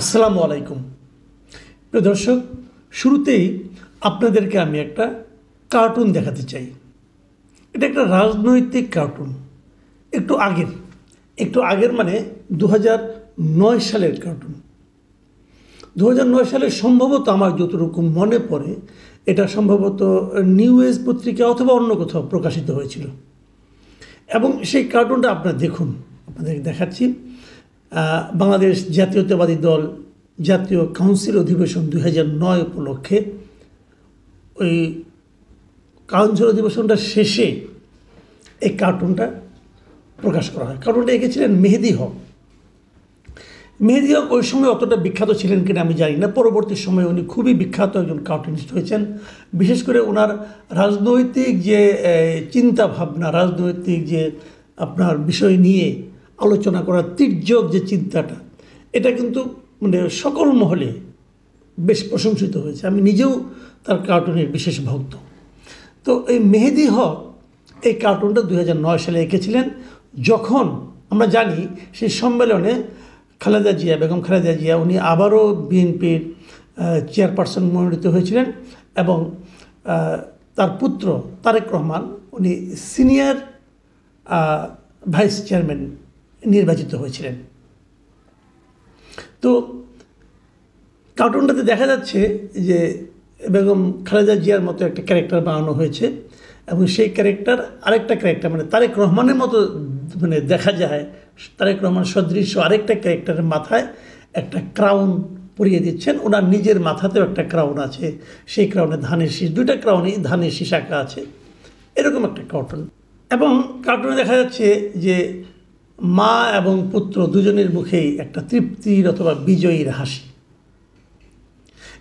আসসালামু আলাইকুম প্রিয় দর্শক, শুরুতেই আপনাদেরকে আমি একটা কার্টুন দেখাতে চাই। এটা একটা রাজনৈতিক কার্টুন। একটু আগের মানে 2009 সালের কার্টুন। 2009 সালে সম্ভবত আমার যতটুকু মনে পড়ে এটা সম্ভবত নিউ এজ পত্রিকা অথবা অন্য কোথাও প্রকাশিত হয়েছিল। এবং সেই কার্টুনটা আপনারা দেখুন, আপনাদের দেখাচ্ছি। বাংলাদেশ জাতীয়তাবাদী দল জাতীয় কাউন্সিল অধিবেশন 2009 উপলক্ষে ওই কাউন্সিল অধিবেশনটা শেষে এই কার্টুনটা প্রকাশ করা হয়। কার্টুনটা এঁকেছিলেন মেহেদী হক। মেহেদী হক ওই সময় অতটা বিখ্যাত ছিলেন কিনা আমি জানি না। পরবর্তী সময়ে উনি খুবই বিখ্যাত একজন কার্টুনিস্ট হয়েছেন। বিশেষ করে ওনার রাজনৈতিক যে চিন্তা ভাবনা, রাজনৈতিক যে আপনার বিষয় নিয়ে আলোচনা করার তীর্যক যে চিন্তাটা, এটা কিন্তু মানে সকল মহলে বেশ প্রশংসিত হয়েছে। আমি নিজেও তার কার্টুনের বিশেষ ভক্ত। তো এই মেহেদী হক এই কার্টুনটা 2009 সালে এঁকেছিলেন। যখন আমরা জানি সেই সম্মেলনে বেগম খালেদা জিয়া উনি আবারও বিএনপির চেয়ারপারসন মনোনীত হয়েছিলেন এবং তার পুত্র তারেক রহমান উনি সিনিয়র ভাইস চেয়ারম্যান নির্বাচিত হয়েছিলেন। তো কার্টুনটাতে দেখা যাচ্ছে যে বেগম খালেদা জিয়ার মতো একটা ক্যারেক্টার বানানো হয়েছে এবং সেই ক্যারেক্টার আরেকটা ক্যারেক্টার মানে তারেক রহমানের মতো মানে দেখা যায়। তারেক রহমান সদৃশ্য আরেকটা ক্যারেক্টারের মাথায় একটা ক্রাউন পরিয়ে দিচ্ছেন। ওনার নিজের মাথাতেও একটা ক্রাউন আছে, সেই ক্রাউনে ধানের শীষ, দুইটা ক্রাউনই ধানের শীষ আঁকা আছে, এরকম একটা কার্টুন। এবং কার্টুনে দেখা যাচ্ছে যে মা এবং পুত্র দুজনের মুখেই একটা তৃপ্তির অথবা বিজয়ীর হাসি।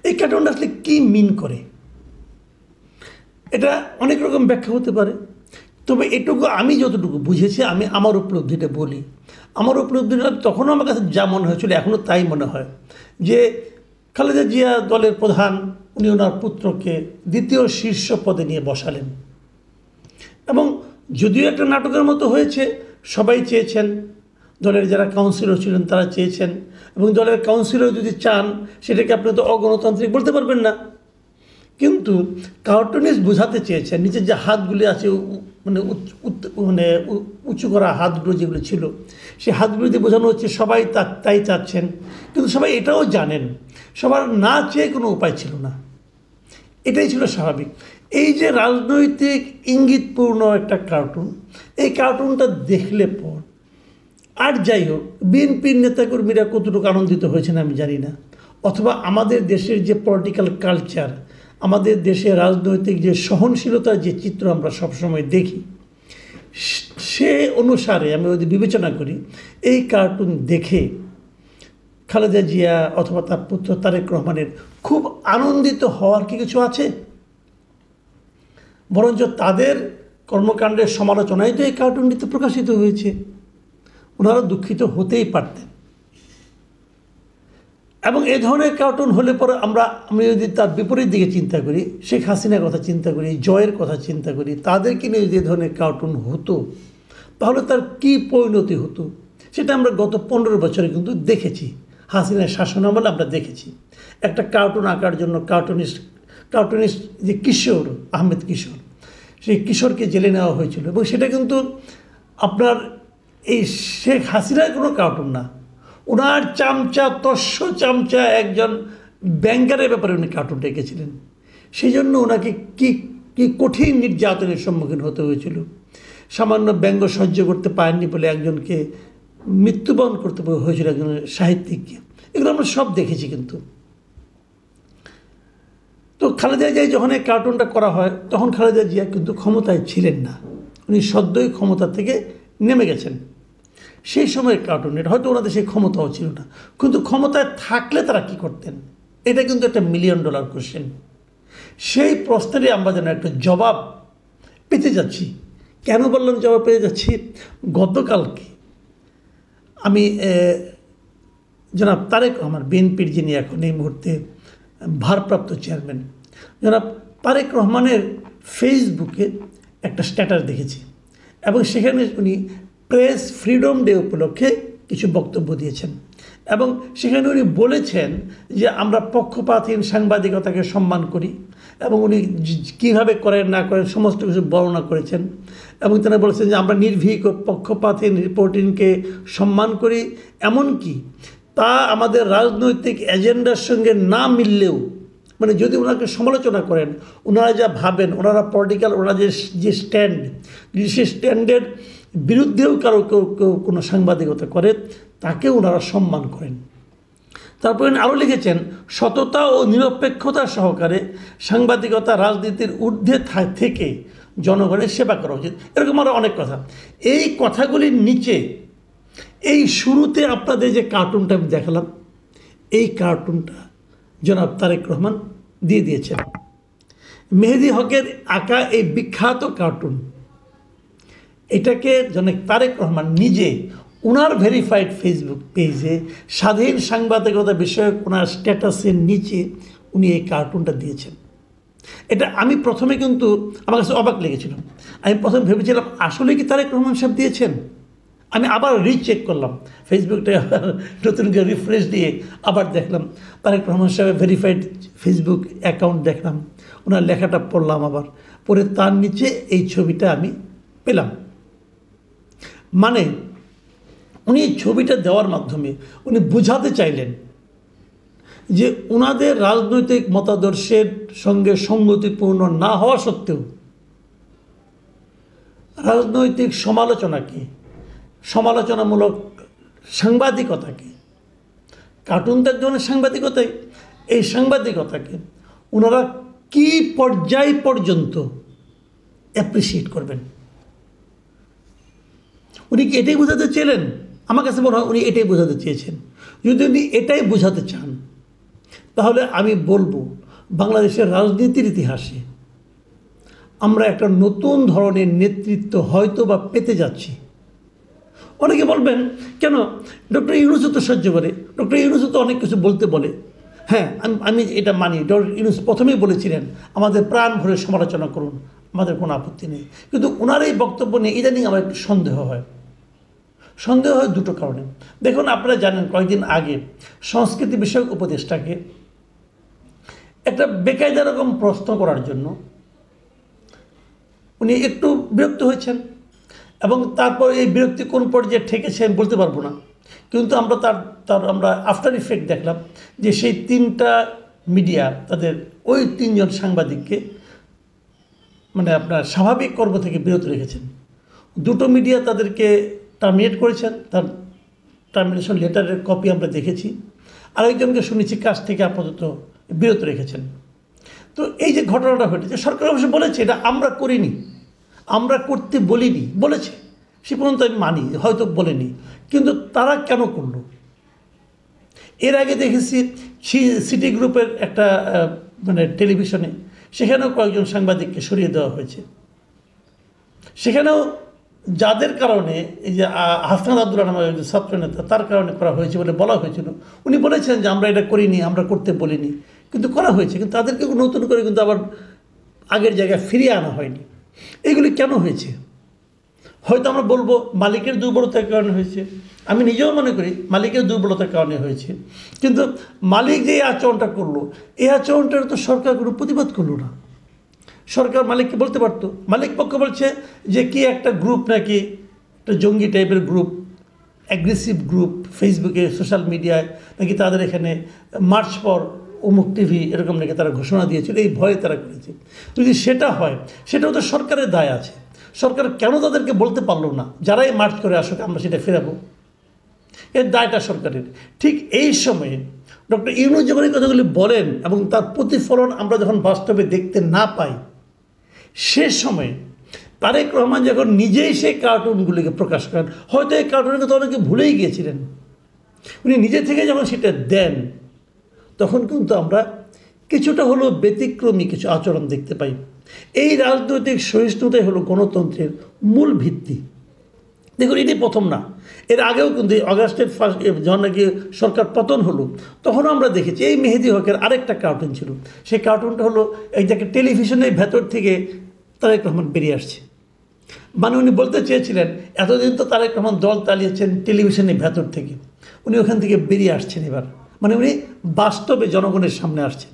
এই কার্টুনটা আসলে কী মিন করে এটা অনেক রকম ব্যাখ্যা হতে পারে, তবে এটুকু আমি যতটুকু বুঝেছি আমি আমার উপলব্ধিটা বলি। আমার উপলব্ধিটা তখনও আমার কাছে যা মনে হয়েছিল এখনও তাই মনে হয় যে খালেদা জিয়া দলের প্রধান, উনি ওনার পুত্রকে দ্বিতীয় শীর্ষ পদে নিয়ে বসালেন এবং যদিও একটা নাটকের মতো হয়েছে, সবাই চেয়েছেন, দলের যারা কাউন্সিলর ছিলেন তারা চেয়েছেন এবং দলের কাউন্সিলর যদি চান সেটাকে আপনি তো অগণতান্ত্রিক বলতে পারবেন না। কিন্তু কার্টুনিস্ট বোঝাতে চেয়েছেন নিচের যে হাতগুলি আছে মানে উঁচু করা হাতগুলো যেগুলো ছিল, সেই হাতগুলো দিয়ে বোঝানো হচ্ছে সবাই তাই চাচ্ছেন। কিন্তু সবাই এটাও জানেন সবার না চেয়ে কোনো উপায় ছিল না, এটাই ছিল স্বাভাবিক। এই যে রাজনৈতিক ইঙ্গিতপূর্ণ একটা কার্টুন, এই কার্টুনটা দেখলে পর আর যাই হোক বিএনপির নেতাকর্মীরা কতটুকু আনন্দিত হয়েছেন আমি জানি না, অথবা আমাদের দেশের যে পলিটিক্যাল কালচার, আমাদের দেশে রাজনৈতিক যে সহনশীলতার যে চিত্র আমরা সবসময় দেখি, সে অনুসারে আমি যদি বিবেচনা করি এই কার্টুন দেখে খালেদা জিয়া অথবা তার পুত্র তারেক রহমানের খুব আনন্দিত হওয়ার কি কিছু আছে? বরঞ্চ তাদের কর্মকাণ্ডের সমালোচনায় তো এই কার্টুনটিতে প্রকাশিত হয়েছে। ওনারা দুঃখিত হতেই পারতেন। এবং এ ধরনের কার্টুন হলে পরে আমি যদি তার বিপরীত দিকে চিন্তা করি, শেখ হাসিনার কথা চিন্তা করি, জয়ের কথা চিন্তা করি, তাদেরকে নিয়ে যদি এ ধরনের কার্টুন হতো তাহলে তার কী পরিণতি হতো সেটা আমরা গত 15 বছরে কিন্তু দেখেছি। হাসিনার শাসনামলে আমরা দেখেছি একটা কার্টুন আঁকার জন্য কার্টুনিস্ট যে কিশোর আহমেদ কিশোর, সেই কিশোরকে জেলে নেওয়া হয়েছিল এবং সেটা কিন্তু আপনার এই শেখ হাসিনার কোনো কার্টুন না, ওনার চামচা একজন ব্যাংকারের ব্যাপারে উনি কার্টুনটা এঁকেছিলেন। সেই জন্য ওনাকে কি কঠিন নির্যাতনের সম্মুখীন হতে হয়েছিল। সামান্য ব্যঙ্গ সহ্য করতে পারেননি বলে একজনকে মৃত্যুবরণ করতে হয়েছিল, একজন সাহিত্যিককে। এগুলো আমরা সব দেখেছি। কিন্তু তো খালেদা জিয়া যখন এই কার্টুনটা করা হয় তখন খালেদা জিয়া কিন্তু ক্ষমতায় ছিলেন না, উনি সদ্যই ক্ষমতা থেকে নেমে গেছেন। সেই সময়ের কার্টুনের হয়তো ওনাদের সেই ক্ষমতাও ছিল না, কিন্তু ক্ষমতায় থাকলে তারা কি করতেন, এটা কিন্তু একটা $1 মিলিয়ন কোশ্চেন। সেই প্রশ্নেরই আমরা যেন একটা জবাব পেতে যাচ্ছি। কেন বললাম জবাব পেতে যাচ্ছি? গতকালকে আমি জনাব তারেক রহমান, বিএনপির যিনি এখন এই মুহূর্তে ভারপ্রাপ্ত চেয়ারম্যান, জনাব তারেক রহমানের ফেসবুকে একটা স্ট্যাটাস দেখেছি এবং সেখানে উনি প্রেস ফ্রিডম ডে উপলক্ষে কিছু বক্তব্য দিয়েছেন এবং সেখানে উনি বলেছেন যে আমরা পক্ষপাতহীন সাংবাদিকতাকে সম্মান করি, এবং উনি কীভাবে করেন না করেন সমস্ত কিছু বর্ণনা করেছেন। এবং তিনি বলেছেন যে আমরা নির্ভীক ও পক্ষপাতহীন রিপোর্টিংকে সম্মান করি, এমনকি তা আমাদের রাজনৈতিক এজেন্ডার সঙ্গে না মিললেও, মানে যদি ওনাকে সমালোচনা করেন, ওনারা যা ভাবেন, ওনারা পলিটিক্যাল, ওনারা যে স্ট্যান্ড, যদি সে স্ট্যান্ডের বিরুদ্ধেও কারো কেউ কোনো সাংবাদিকতা করে, তাকে ওনারা সম্মান করেন। তারপরে আরও লিখেছেন, সততা ও নিরপেক্ষতা সহকারে সাংবাদিকতা রাজনীতির ঊর্ধ্বে থেকে জনগণের সেবা করা উচিত। এরকম আরও অনেক কথা। এই কথাগুলির নিচে এই শুরুতে আপনাদের যে কার্টুনটা আমি দেখালাম, এই কার্টুনটা জনাব তারেক রহমান দিয়ে দিয়েছেন। মেহেদী হকের আঁকা এই বিখ্যাত কার্টুন, এটাকে জনাব তারেক রহমান নিজে ওনার ভেরিফাইড ফেসবুক পেজে স্বাধীন সাংবাদিকতা বিষয়ক ওনার স্ট্যাটাসের নিচে উনি এই কার্টুনটা দিয়েছেন। এটা আমি প্রথমে কিন্তু আমার কাছে অবাক লেগেছিল। আমি প্রথমে ভেবেছিলাম আসলে কি তারেক রহমান সাহেব দিয়েছেন। আমি আবার রিচেক করলাম ফেসবুকটা, নতুন করে রিফ্রেশ দিয়ে আবার দেখলাম তারেক রহমান সাহেবের ভেরিফাইড ফেসবুক অ্যাকাউন্ট দেখলাম, ওনার লেখাটা পড়লাম, আবার পরে তার নিচে এই ছবিটা আমি পেলাম। মানে উনি এই ছবিটা দেওয়ার মাধ্যমে উনি বোঝাতে চাইলেন যে ওনাদের রাজনৈতিক মতাদর্শের সঙ্গে সঙ্গতিপূর্ণ না হওয়া সত্ত্বেও রাজনৈতিক সমালোচনাকে, সমালোচনামূলক সাংবাদিকতাকে, কার্টুন তো এক ধরনের সাংবাদিকতাই, এই সাংবাদিকতাকে ওনারা কী পর্যায় পর্যন্ত অ্যাপ্রিসিয়েট করবেন। উনি কি এটাই বোঝাতে চেয়েছেন? আমার কাছে মনে হয় উনি এটাই বোঝাতে চেয়েছেন। যদি উনি এটাই বোঝাতে চান, তাহলে আমি বলবো বাংলাদেশের রাজনীতির ইতিহাসে আমরা একটা নতুন ধরনের নেতৃত্ব হয়তো বা পেতে যাচ্ছি। অনেকে বলবেন কেন ডক্টর ইউনূসও তো সহ্য করে, ডক্টর ইউনূসও তো অনেক কিছু বলতে বলে। হ্যাঁ, আমি এটা মানি, ডক্টর ইউনূস প্রথমেই বলেছিলেন আমাদের প্রাণ ভরে সমালোচনা করুন, আমাদের কোনো আপত্তি নেই। কিন্তু ওনার এই বক্তব্য নিয়ে ইদানিং আমার একটু সন্দেহ হয়। সন্দেহ হয় দুটো কারণে। দেখুন, আপনারা জানেন কয়েকদিন আগে সংস্কৃতি বিষয়ক উপদেষ্টাকে একটা বেকায়দা রকম প্রশ্ন করার জন্য উনি একটু বিরক্ত হয়েছেন, এবং তারপর এই বিরক্তি কোন পর্যায়ে ঠেকেছে আমি বলতে পারবো না। কিন্তু আমরা আমরা আফটার ইফেক্ট দেখলাম যে সেই তিনটা মিডিয়া তাদের ওই তিনজন সাংবাদিককে মানে আপনার স্বাভাবিক কর্ম থেকে বিরত রেখেছেন। দুটো মিডিয়া তাদেরকে টার্মিনেট করেছেন, তার টার্মিনেশন লেটারের কপি আমরা দেখেছি। আরেকজনকে শুনেছি কাজ থেকে আপাতত বিরত রেখেছেন। তো এই যে ঘটনাটা ঘটেছে, সরকার অবশ্য বলেছে এটা আমরা করিনি, আমরা করতে বলিনি, বলেছে, সে পর্যন্ত আমি মানি, হয়তো বলেনি, কিন্তু তারা কেন করলো? এর আগে দেখেছি সিটি গ্রুপের একটা মানে টেলিভিশনে, সেখানেও কয়েকজন সাংবাদিককে সরিয়ে দেওয়া হয়েছে। সেখানেও যাদের কারণে এই যে হাসনাত আব্দুল্লাহ নামের একজন ছাত্রনেতা, তার কারণে করা হয়েছে বলে বলা হয়েছিল। উনি বলেছেন যে আমরা এটা করিনি, আমরা করতে বলিনি, কিন্তু করা হয়েছে। কিন্তু তাদেরকে নতুন করে কিন্তু আবার আগের জায়গায় ফিরিয়ে আনা হয়নি। এইগুলি কেন হয়েছে? হয়তো আমরা বলবো মালিকের দুর্বলতার কারণে হয়েছে। আমি নিজেও মনে করি মালিকের দুর্বলতার কারণে হয়েছে। কিন্তু মালিক যে আচরণটা করলো, এই আচরণটার তো সরকার কোনো প্রতিবাদ করলো না। সরকার মালিককে বলতে পারতো। মালিক পক্ষ বলছে যে কি একটা গ্রুপ, নাকি একটা জঙ্গি টাইপের গ্রুপ, অ্যাগ্রেসিভ গ্রুপ, ফেসবুকে সোশ্যাল মিডিয়ায় নাকি তাদের এখানে মার্চ ফর অমুক টিভি এরকম নাকি তারা ঘোষণা দিয়েছিল, এই ভয়ে তারা করেছে। যদি সেটা হয়, সেটাও তো সরকারের দায় আছে। সরকার কেন তাদেরকে বলতে পারলো না যারাই মার্চ করে আসুক আমরা সেটা ফেরাবো? এর দায়টা সরকারের। ঠিক এই সময়ে ডক্টর ইউনূস যখন এই কথাগুলি বলেন এবং তার প্রতিফলন আমরা যখন বাস্তবে দেখতে না পাই, সে সময়ে তারেক রহমান যখন নিজেই সেই কার্টুনগুলিকে প্রকাশ করেন, হয়তো এই কার্টুনের কথা অনেকে ভুলেই গিয়েছিলেন, উনি নিজে থেকে যখন সেটা দেন, তখন কিন্তু আমরা কিছুটা হলেও ব্যতিক্রমী কিছু আচরণ দেখতে পাই। এই রাজনৈতিক সহিষ্ণুতাই হলো গণতন্ত্রের মূল ভিত্তি। দেখুন, এটি প্রথম না, এর আগেও কিন্তু অগাস্টের ফার্স্ট যখন নাকি সরকার পতন হলো, তখনও আমরা দেখেছি এই মেহেদী হকের আরেকটা কার্টুন ছিল। সেই কার্টুনটা হলো এই যাকে টেলিভিশনের ভেতর থেকে তারেক রহমান বেরিয়ে আসছে। মানে উনি বলতে চেয়েছিলেন এতদিন তো তারেক রহমান দল চালিয়েছেন টেলিভিশনের ভেতর থেকে, উনি ওখান থেকে বেরিয়ে আসছেন এবার, মানে উনি বাস্তবে জনগণের সামনে আসছেন।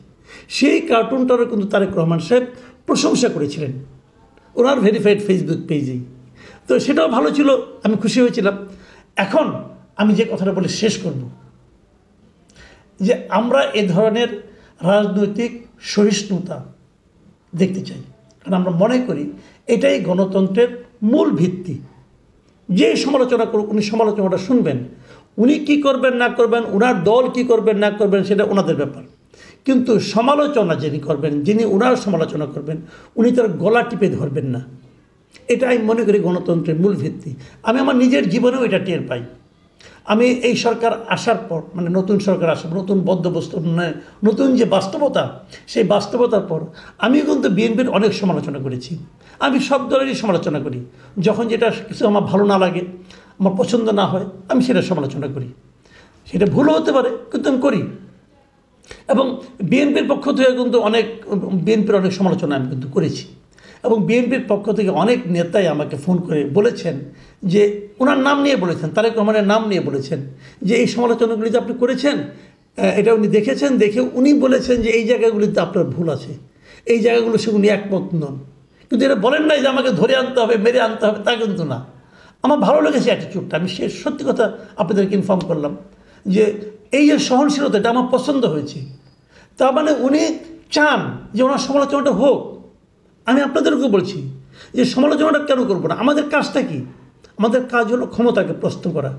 সেই কার্টুনটারও কিন্তু তারেক রহমান সাহেব প্রশংসা করেছিলেন ওনার ভেরিফাইড ফেসবুক পেজেই। তো সেটাও ভালো ছিল, আমি খুশি হয়েছিলাম। এখন আমি যে কথাটা বলে শেষ করব, যে আমরা এ ধরনের রাজনৈতিক সহিষ্ণুতা দেখতে চাই, কারণ আমরা মনে করি এটাই গণতন্ত্রের মূল ভিত্তি। যে সমালোচনা করুক, উনি সমালোচনাটা শুনবেন, উনি কি করবেন না করবেন, ওনার দল কি করবেন না করবেন সেটা ওনাদের ব্যাপার, কিন্তু সমালোচনা যিনি করবেন, যিনি ওনার সমালোচনা করবেন, উনি তার গলা টিপে ধরবেন না। এটা আমি মনে করি গণতন্ত্রের মূল ভিত্তি। আমি আমার নিজের জীবনেও এটা টের পাই। আমি এই সরকার আসার পর, মানে নতুন সরকার আসার পর, নতুন বন্দোবস্ত, মানে নতুন যে বাস্তবতা, সেই বাস্তবতার পর আমি কিন্তু বিএনপির অনেক সমালোচনা করেছি। আমি সব দলেরই সমালোচনা করি। যখন যেটা কিছু আমার ভালো না লাগে, আমার পছন্দ না হয়, আমি সেটা সমালোচনা করি। সেটা ভুলও হতে পারে, কিন্তু আমি করি। এবং বিএনপির পক্ষ থেকে কিন্তু বিএনপির অনেক সমালোচনা আমি কিন্তু করেছি। এবং বিএনপির পক্ষ থেকে অনেক নেতাই আমাকে ফোন করে বলেছেন, যে ওনার নাম নিয়ে বলেছেন, তারেক রহমানের নাম নিয়ে বলেছেন, যে এই সমালোচনাগুলি যে আপনি করেছেন, এটা উনি দেখেছেন, দেখে উনি বলেছেন যে এই জায়গাগুলিতে আপনার ভুল আছে, এই জায়গাগুলো সে উনি একমত নন। কিন্তু এটা বলেন নাই যে আমাকে ধরে আনতে হবে, মেরে আনতে হবে, তা কিন্তু না। আমার ভালো লেগেছে অ্যাটিটিউডটা। আমি সে সত্যি কথা আপনাদেরকে ইনফর্ম করলাম যে এই যে সহনশীলতা, এটা আমার পছন্দ হয়েছে। তার মানে উনি চান যে ওনার সমালোচনাটা হোক। আমি আপনাদেরকেও বলছি যে সমালোচনাটা কেন করবো না, আমাদের কাজটা কি? আমাদের কাজ হলো ক্ষমতাকে প্রশ্ন করা,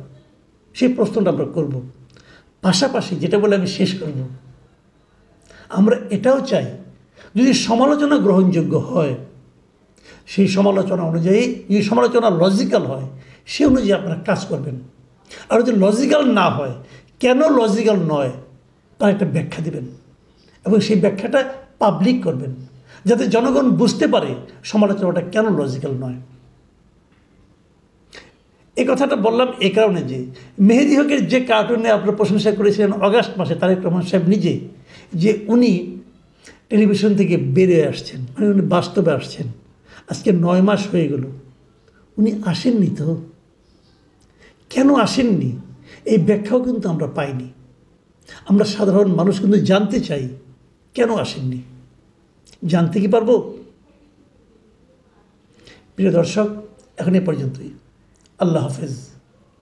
সেই প্রশ্নটা আমরা করব। পাশাপাশি যেটা বলে আমি শেষ করব, আমরা এটাও চাই যদি সমালোচনা গ্রহণযোগ্য হয়, সেই সমালোচনা অনুযায়ী, যদি সমালোচনা লজিক্যাল হয়, সে অনুযায়ী আপনারা কাজ করবেন। আর যদি লজিক্যাল না হয়, কেন লজিক্যাল নয় তার একটা ব্যাখ্যা দেবেন, এবং সেই ব্যাখ্যাটা পাবলিক করবেন, যাতে জনগণ বুঝতে পারে সমালোচনাটা কেন লজিক্যাল নয়। এই কথাটা বললাম এই কারণে যে মেহেদী হকের যে কার্টুনে আপনারা প্রশংসা করেছিলেন অগাস্ট মাসে, তারেক রহমান সাহেব নিজে, যে উনি টেলিভিশন থেকে বেরিয়ে আসছেন, মানে উনি বাস্তবে আসছেন, আজকে 9 মাস হয়ে গেল, উনি আসেননি। তো কেন আসেননি এই ব্যাখ্যাও কিন্তু আমরা পাইনি। আমরা সাধারণ মানুষ কিন্তু জানতে চাই কেন আসেননি। জানতে কি পারবো? প্রিয় দর্শক, এখন এ পর্যন্তই। আল্লাহ হাফেজ।